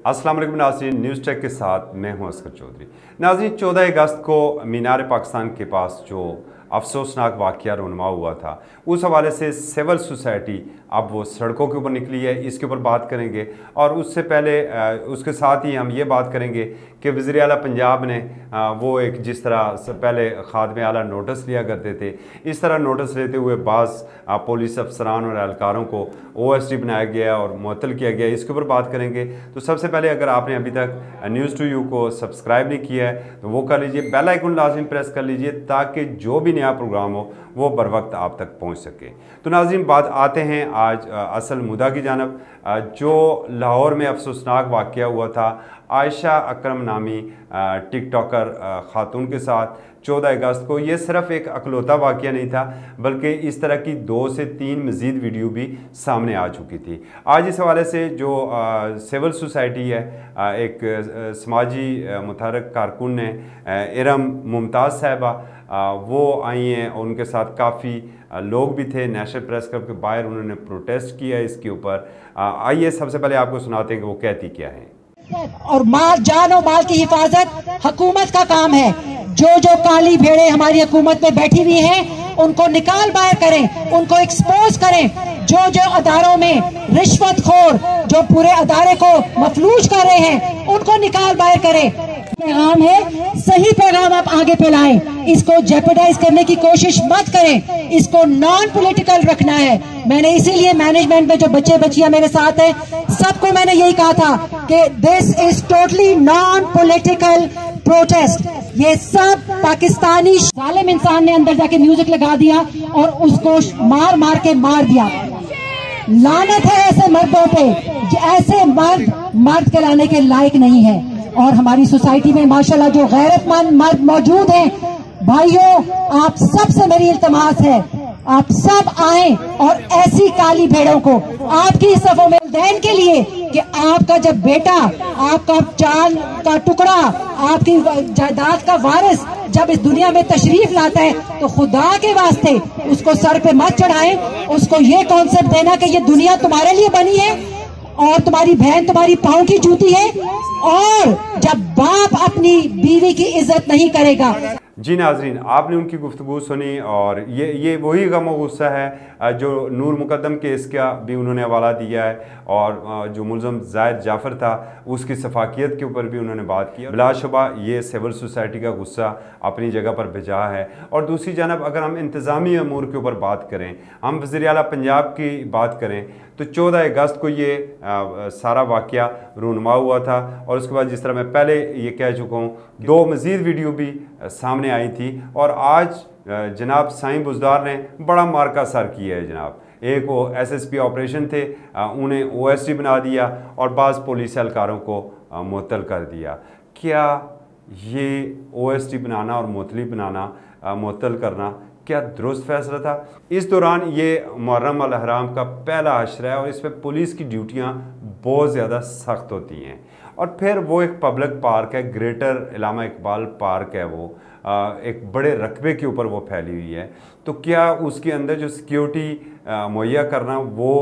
अस्सलाम वालेकुम नाज़रीन, न्यूज़ चेक के साथ मैं हूं अस्कर चौधरी। नाज़रीन, 14 अगस्त को मीनार पाकिस्तान के पास जो अफसोसनाक वाक़या रुनमा हुआ था, उस हवाले से सिविल सोसाइटी अब वो सड़कों के ऊपर निकली है। इसके ऊपर बात करेंगे और उससे पहले उसके साथ ही हम ये बात करेंगे कि वज़ीर आला पंजाब ने वो एक जिस तरह से पहले खादमे आला नोटिस लिया करते थे, इस तरह नोटिस लेते हुए बाज़ पुलिस अफसरान और एहलकारों को OSD बनाया गया और मुअत्तल किया गया। इसके ऊपर बात करेंगे। तो सबसे पहले अगर आपने अभी तक न्यूज़ टू यू को सब्सक्राइब नहीं किया है तो वो कर लीजिए, बेल आइकन लाज़िम प्रेस कर लीजिए ताकि जो भी नया प्रोग्राम हो वो बर वक्त आप तक पहुंच सके। तो नाज़रीन, बात आते हैं आज असल मुद्दा की जानब। जो लाहौर में अफसोसनाक वाक़या हुआ था आयशा अकरम नामी टिकटॉकर ख़ातून के साथ 14 अगस्त को, ये सिर्फ़ एक अकलौता वाक़या नहीं था बल्कि इस तरह की 2 से 3 मज़ीद वीडियो भी सामने आ चुकी थी। आज इस हवाले से जो सिविल सोसाइटी है, एक समाजी मुतहर्रिक कारकुन ने इरम मुमताज़ साहिबा वो आई हैं और उनके साथ काफ़ी लोग भी थे। नेशनल प्रेस क्लब के बाहर उन्होंने प्रोटेस्ट किया इसके ऊपर। आइए सबसे पहले आपको सुनाते हैं कि वो कहती क्या है। और माल, जान और माल की हिफाजत हुकूमत का काम है। जो काली भेड़े हमारी हुकूमत में बैठी हुई हैं उनको निकाल बाहर करें, उनको एक्सपोज करें। जो अदारों में रिश्वतखोर जो पूरे अदारे को मफलूज कर रहे हैं उनको निकाल बाहर करें। पैगाम है, सही पैगाम आप आगे फैलाएं, इसको जेपरडाइज करने की कोशिश मत करें, इसको नॉन पॉलिटिकल रखना है। मैंने इसीलिए मैनेजमेंट में जो बच्चे बच्चियां मेरे साथ हैं सबको मैंने यही कहा था कि this is totally non political protest. ये सब पाकिस्तानी जालिम इंसान ने अंदर जाके म्यूजिक लगा दिया और उसको मार मार के मार दिया। लानत है ऐसे मर्दों पे, ऐसे मर्द कहलाने के लायक नहीं है। और हमारी सोसाइटी में माशाल्लाह जो गैरतमंद मर्द मौजूद हैं, भाइयों आप सबसे मेरी इल्तमास है, आप सब आए और ऐसी काली भेड़ों को आपकी सफों में देन के लिए कि आपका जब बेटा, आपका चांद का टुकड़ा, आपकी जायदाद का वारिस जब इस दुनिया में तशरीफ लाता है तो खुदा के वास्ते उसको सर पे मत चढ़ाएं। उसको ये कॉन्सेप्ट देना कि ये दुनिया तुम्हारे लिए बनी है और तुम्हारी बहन तुम्हारी पाँव की जूती है। और जब बाप अपनी बीवी की इज्जत नहीं करेगा। जी नाज़रीन, आपने उनकी गुफ्तगू सुनी और ये वही गम और गुस्सा है जो नूर मुकद्दम केस का भी उन्होंने हवाला दिया है और जो मुलज़म ज़ाहिद जाफ़र था उसकी सफाकियत के ऊपर भी उन्होंने बात की। बिलाशुबा ये सिविल सोसाइटी का गुस्सा अपनी जगह पर बेजा है। और दूसरी जानब अगर हम इंतज़ामी अमूर के ऊपर बात करें, हम वज़ीर आला पंजाब की बात करें तो 14 अगस्त को ये सारा वाक़या रूनुमा हुआ था और उसके बाद जिस तरह मैं पहले ये कह चुका हूँ 2 मज़ीद वीडियो भी सामने आई थी। और आज जनाब साईं बुज़दार ने बड़ा मार्का सर किया है जनाब। एक वो SSP ऑपरेशन थे, उन्हें OSD बना दिया और बाज़ पुलिस एहलकारों को मुअत्तल कर दिया। क्या ये OSD बनाना और मुअत्तल करना क्या दुरुस्त फैसला था? इस दौरान ये मुहर्रम अल हराम का पहला अशरा है और इस पर पुलिस की ड्यूटियाँ बहुत ज़्यादा सख्त होती हैं। और फिर वो एक पब्लिक पार्क है, ग्रेटर इलामा इकबाल पार्क है, वो एक बड़े रकबे के ऊपर वो फैली हुई है। तो क्या उसके अंदर जो सिक्योरिटी मुहैया करना वो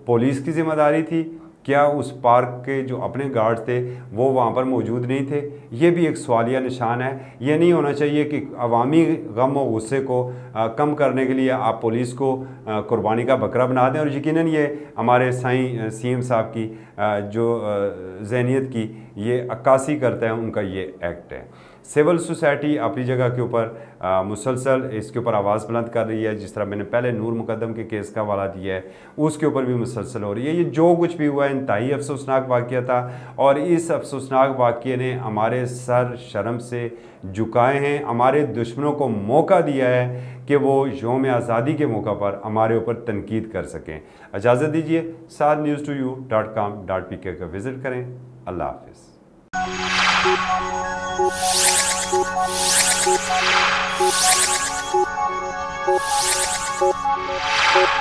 पुलिस की ज़िम्मेदारी थी? क्या उस पार्क के जो अपने गार्ड थे वो वहाँ पर मौजूद नहीं थे? ये भी एक सवालिया निशान है। ये नहीं होना चाहिए कि अवामी गम और गुस्से को कम करने के लिए आप पुलिस को कुर्बानी का बकरा बना दें। और यकीनन ये हमारे साईं CM साहब की जो ज़हनियत की ये अक्कासी करता है, उनका ये एक्ट है। सिविल सोसाइटी अपनी जगह के ऊपर मुसलसल इसके ऊपर आवाज़ बुलंद कर रही है। जिस तरह मैंने पहले नूर मुकद्दम के केस का हवाला दिया है उसके ऊपर भी मुसलसल हो रही है। ये जो कुछ भी हुआ है इंतहाई अफसोसनाक वाक़या था और इस अफसोसनाक वाक़ये ने हमारे सर शर्म से झुकाए हैं, हमारे दुश्मनों को मौका दिया है कि वो यौम आज़ादी के मौका पर हमारे ऊपर तनकीद कर सकें। इजाज़त दीजिए, साथ news2u.com.pk का विज़िट करें। अल्लाह हाफ़िज़। Thank you.